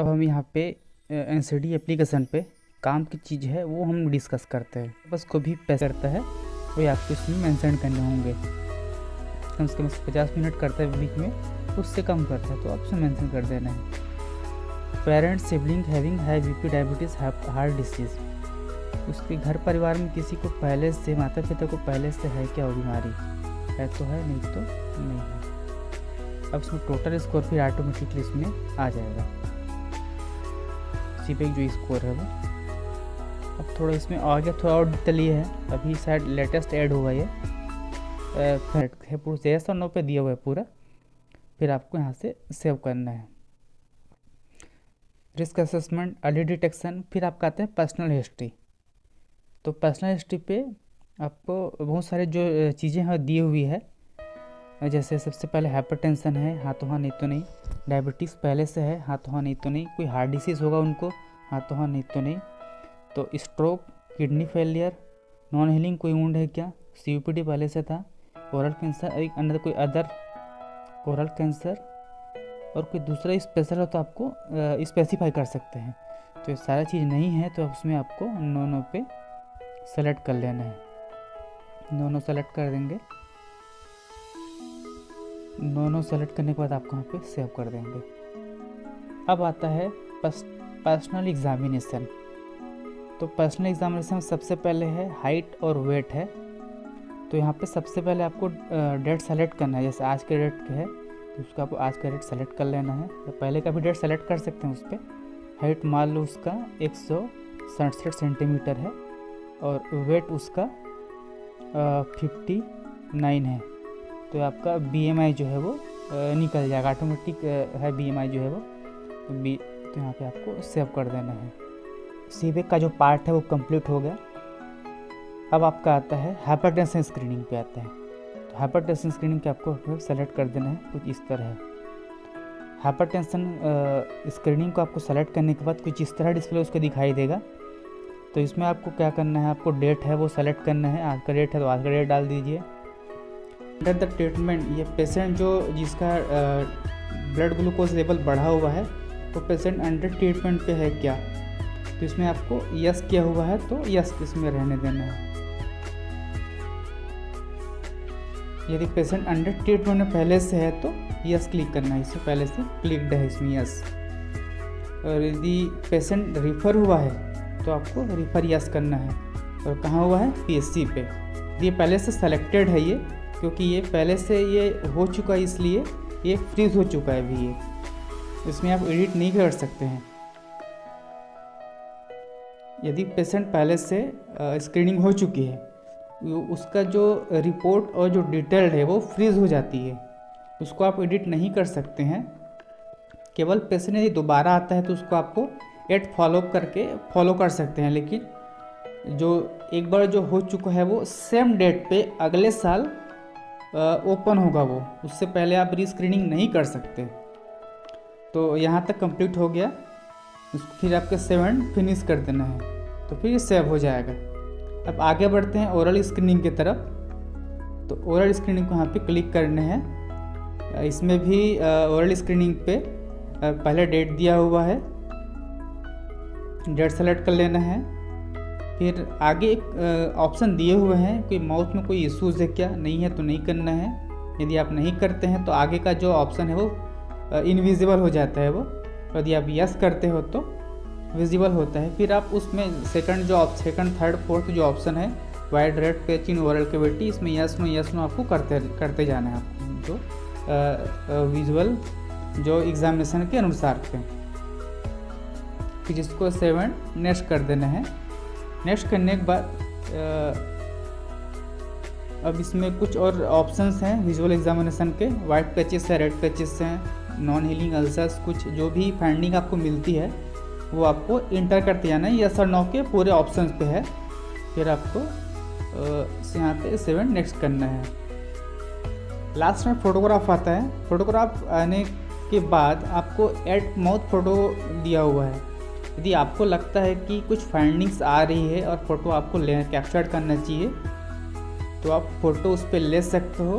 अब हम यहाँ पे NCD एप्लीकेशन पे काम की चीज़ है वो हम डिस्कस करते हैं। बस को भी पैसे करता है वही आपको इसमें मेंशन करने होंगे। कम से कम 50 मिनट करता है वीक में, उससे कम करता है तो आप उसमें मेंशन कर देना है। Parents sibling having high BP diabetes heart disease, उसके घर परिवार में किसी को पहले से, माता पिता को पहले से है क्या वो बीमारी, है तो है नहीं तो नहीं है। अब इसमें टोटल स्कोर फिर ऑटोमेटिकली इसमें आ जाएगा, इसी पे जो स्कोर है वो। अब थोड़ा इसमें आगे थोड़ा और डिटेल ये है, अभी शायद लेटेस्ट ऐड हुआ ये फैक्ट है, पूरा yes और नो पे दिया हुआ है पूरा। फिर आपको यहाँ से सेव करना है। रिस्क असेसमेंट, अर्ली डिटेक्शन, फिर आपका आता है पर्सनल हिस्ट्री। तो पर्सनल हिस्ट्री पे आपको बहुत सारे जो चीज़ें हैं दी हुई है, जैसे सबसे पहले हाइपरटेंशन है, हाँ तो हाँ नहीं तो नहीं। डायबिटीज़ पहले से है, हाँ तो हाँ नहीं तो नहीं। कोई हार्ट डिसीज़ होगा उनको, हाँ तो हाँ नहीं तो नहीं। तो stroke, kidney failure, non healing कोई वुंड है क्या, COPD पहले से था, ओरल कैंसर, एक अंदर कोई अदर ओरल कैंसर, और कोई दूसरा स्पेशल हो तो आपको स्पेसिफाई कर सकते हैं। तो ये सारा चीज़ नहीं है तो उसमें आपको नो पे सेलेक्ट कर लेना है। नो सेलेक्ट कर देंगे। नो सेलेक्ट करने के बाद आपको यहाँ पे सेव कर देंगे। अब आता है पर्सनल एग्जामिनेशन। तो पर्सनल एग्जामिनेशन सबसे पहले है हाइट और वेट है। तो यहाँ पे सबसे पहले आपको डेट सेलेक्ट करना है, जैसे आज के डेट के है तो उसका आपको आज का डेट सेलेक्ट कर लेना है, तो पहले का भी डेट सेलेक्ट कर सकते हैं उस पर। हाइट मान लो उसका 167 सेंटीमीटर है और वेट उसका 59 है, तो आपका BMI जो है वो निकल जाएगा, ऑटोमेटिक है BMI जो है वो। तो यहाँ पे आपको सेव कर देना है। सीबेक का जो पार्ट है वो कंप्लीट हो गया। अब आपका आता है हाइपरटेंशन स्क्रीनिंग पे आता है। तो हाइपरटेंशन स्क्रीनिंग के आपको सेलेक्ट कर देना है, कुछ इस तरह है। हाइपरटेंशन स्क्रीनिंग को आपको सेलेक्ट करने के बाद कुछ इस तरह डिस्प्ले उसको दिखाई देगा। तो इसमें आपको क्या करना है, आपको डेट है वो सेलेक्ट करना है, आज का डेट है तो आज का डेट डाल दीजिए। अंडर द ट्रीटमेंट, ये पेशेंट जो जिसका ब्लड ग्लूकोज लेवल बढ़ा हुआ है तो पेशेंट अंडर ट्रीटमेंट पे है क्या, तो इसमें आपको यस किया हुआ है तो यस इसमें रहने देना है। यदि पेशेंट अंडर ट्रीटमेंट में पहले से है तो यस क्लिक करना है, इसमें पहले से क्लिक्ड है इसमें यस। और यदि पेशेंट रिफ़र हुआ है तो आपको रिफ़र यस करना है। और कहाँ हुआ है, PSC पे। ये पहले से सेलेक्टेड है ये, क्योंकि ये पहले से ये हो चुका है इसलिए ये फ्रीज हो चुका है अभी, ये इसमें आप एडिट नहीं कर सकते हैं। यदि पेशेंट पहले से स्क्रीनिंग हो चुकी है, उसका जो रिपोर्ट और जो डिटेल्ड है वो फ्रीज हो जाती है, उसको आप एडिट नहीं कर सकते हैं। केवल पेशेंट यदि दोबारा आता है तो उसको आपको एड फॉलोअप करके फॉलो कर सकते हैं, लेकिन जो एक बार जो हो चुका है वो सेम डेट पे अगले साल ओपन होगा वो, उससे पहले आप रीस्क्रीनिंग नहीं कर सकते। तो यहाँ तक कंप्लीट हो गया, उसको फिर आपके 7 फिनिश कर देना है तो फिर सेव हो जाएगा। अब आगे बढ़ते हैं ओरल स्क्रीनिंग की तरफ। तो ओरल स्क्रीनिंग को यहाँ पे क्लिक करना है। इसमें भी ओरल स्क्रीनिंग पे पहले डेट दिया हुआ है, डेट सेलेक्ट कर लेना है। फिर आगे एक ऑप्शन दिए हुए हैं, कोई माउथ में कोई इश्यूज़ है क्या, नहीं है तो नहीं करना है। यदि आप नहीं करते हैं तो आगे का जो ऑप्शन है वो इनविजिबल हो जाता है वो, यदि आप यस करते हो तो विजिबल होता है। फिर आप उसमें सेकंड, थर्ड, फोर्थ जो ऑप्शन है wide red patch in oral cavity, इसमें यस नो आपको करते जाना है आपको, जो विजुअल जो एग्जामिनेशन के अनुसार थे। फिर जिसको 7 नेक्स्ट कर देना है। नेक्स्ट करने के बाद अब इसमें कुछ और ऑप्शंस हैं विजुअल एग्जामिनेशन के, वाइट पैचेस है, रेड पैचेस हैं, नॉन हीलिंग अल्सर्स, कुछ जो भी फाइंडिंग आपको मिलती है वो आपको इंटर करते जाना है। यस और नो के पूरे ऑप्शंस पे है। फिर आपको यहाँ पे 7 नेक्स्ट करना है। लास्ट में फोटोग्राफ आता है। फोटोग्राफ आने के बाद आपको एड माउथ फोटो दिया हुआ है। यदि आपको लगता है कि कुछ फाइंडिंग्स आ रही है और फोटो आपको कैप्चर करना चाहिए तो आप फ़ोटो उस पर ले सकते हो।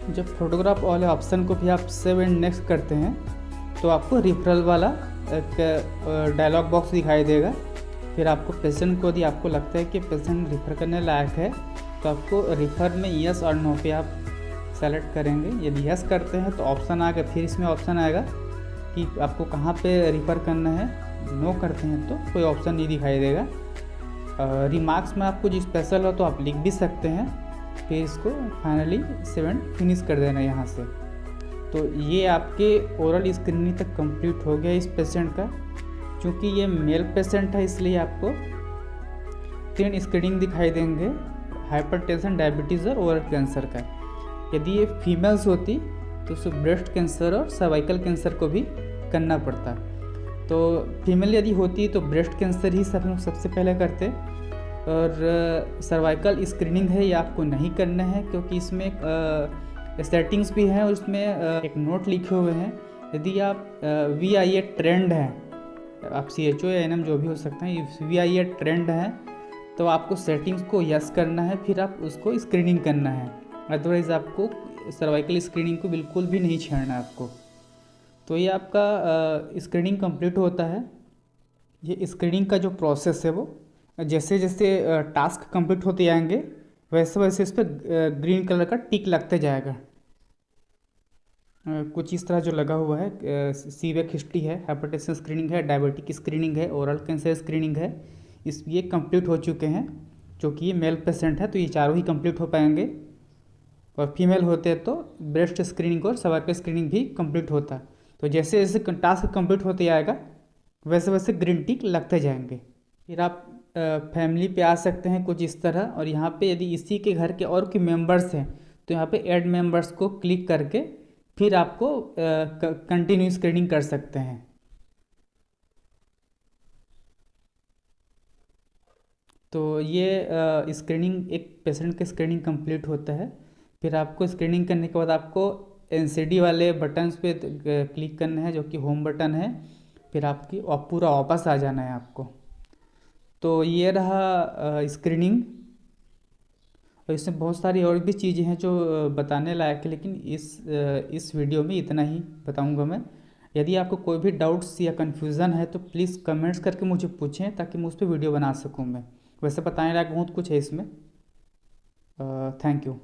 जब फोटोग्राफ वाले ऑप्शन को भी आप 7 नेक्स्ट करते हैं तो आपको रिफरल वाला एक डायलॉग बॉक्स दिखाई देगा। फिर आपको पेशेंट को, यदि आपको लगता है कि पेशेंट रिफ़र करने लायक है तो आपको रिफ़र में यस और नो पे आप सेलेक्ट करेंगे। यदि यस करते हैं तो ऑप्शन आएगा, फिर इसमें ऑप्शन आएगा कि आपको कहाँ पे रिफ़र करना है। नो करते हैं तो कोई ऑप्शन नहीं दिखाई देगा। रिमार्क्स में आपको जो स्पेशल हो तो आप लिख भी सकते हैं। फिर इसको फाइनली 7 फिनिश कर देना यहाँ से। तो ये आपके ओरल स्क्रीनिंग तक कंप्लीट हो गया इस पेशेंट का। क्योंकि ये मेल पेशेंट है इसलिए आपको 3 स्क्रीनिंग दिखाई देंगे, हाइपरटेंशन, डायबिटीज़ और ओरल कैंसर का। यदि ये फीमेल्स होती तो उसे ब्रेस्ट कैंसर और सर्वाइकल कैंसर को भी करना पड़ता। तो फीमेल यदि होती तो ब्रेस्ट कैंसर ही सब लोग सबसे पहले करते। और सर्वाइकल स्क्रीनिंग है ये आपको नहीं करना है, क्योंकि इसमें सेटिंग्स भी हैं और उसमें एक नोट लिखे हुए हैं। यदि आप VIA ट्रेंड हैं, आप CHO या NM जो भी हो सकते हैं, VIA ट्रेंड हैं तो आपको सेटिंग्स को यस करना है, फिर आप उसको स्क्रीनिंग करना है। अदरवाइज़ आपको सर्वाइकल स्क्रीनिंग को बिल्कुल भी नहीं छेड़ना है आपको। तो ये आपका स्क्रीनिंग कंप्लीट होता है। ये स्क्रीनिंग का जो प्रोसेस है वो जैसे जैसे टास्क कंप्लीट होते जाएंगे वैसे वैसे इस पर ग्रीन कलर का टिक लगते जाएगा। कुछ इस तरह जो लगा हुआ है, CVEC हिस्ट्री है, हाइपरटेंशन स्क्रीनिंग है, डायबिटिक स्क्रीनिंग है, ओरल कैंसर स्क्रीनिंग है, ये कंप्लीट हो चुके हैं। जो कि ये मेल पेशेंट है तो ये चारों ही कंप्लीट हो पाएंगे। और फीमेल होते हैं तो ब्रेस्ट स्क्रीनिंग और सर्वाइकल स्क्रीनिंग भी कंप्लीट होता है। तो जैसे जैसे टास्क कंप्लीट होते जाएगा वैसे वैसे ग्रीन टिक लगते जाएंगे। फिर आप फैमिली पे आ सकते हैं कुछ इस तरह। और यहाँ पे यदि इसी के घर के और कोई मेंबर्स हैं तो यहाँ पे ऐड मेंबर्स को क्लिक करके फिर आपको कंटिन्यू स्क्रीनिंग कर सकते हैं। तो ये स्क्रीनिंग, एक पेशेंट का स्क्रीनिंग कंप्लीट होता है। फिर आपको स्क्रीनिंग करने के बाद आपको NCD वाले बटन्स पे क्लिक करना है, जो कि होम बटन है। फिर आपकी पूरा वापस आ जाना है आपको। तो ये रहा स्क्रीनिंग। और इसमें बहुत सारी और भी चीज़ें हैं जो बताने लायक है, लेकिन इस वीडियो में इतना ही बताऊंगा मैं। यदि आपको कोई भी डाउट्स या कन्फ्यूज़न है तो प्लीज़ कमेंट्स करके मुझे पूछें, ताकि मैं उस पर वीडियो बना सकूं मैं। वैसे बताने लायक बहुत कुछ है इसमें। Thank you.